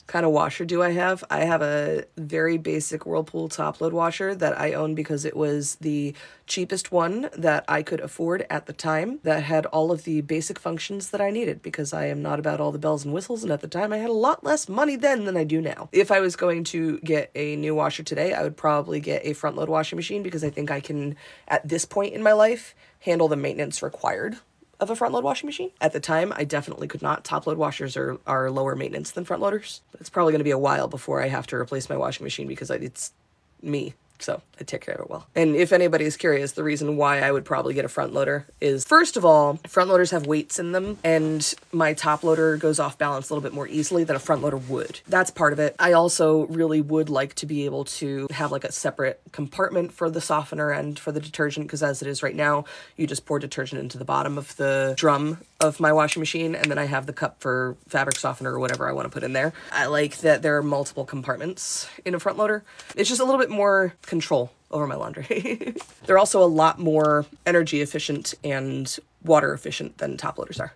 kind of washer do I have? I have a very basic Whirlpool top load washer that I own because it was the cheapest one that I could afford at the time, that had all of the basic functions that I needed, because I am not about all the bells and whistles, and at the time I had a lot less money then than I do now. If I was going to get a new washer today, I would probably get a front load washing machine, because I think I can, at this point in my life, handle the maintenance required of a front load washing machine. At the time, I definitely could not. Top load washers are lower maintenance than front loaders. But it's probably going to be a while before I have to replace my washing machine, because it's me. So I take care of it well. And if anybody is curious, the reason why I would probably get a front loader is, first of all, front loaders have weights in them, and my top loader goes off balance a little bit more easily than a front loader would. That's part of it. I also really would like to be able to have like a separate compartment for the softener and for the detergent, because as it is right now, you just pour detergent into the bottom of the drum of my washing machine, and then I have the cup for fabric softener or whatever I want to put in there. I like that there are multiple compartments in a front loader. It's just a little bit more control over my laundry. They're also a lot more energy efficient and water efficient than top loaders are.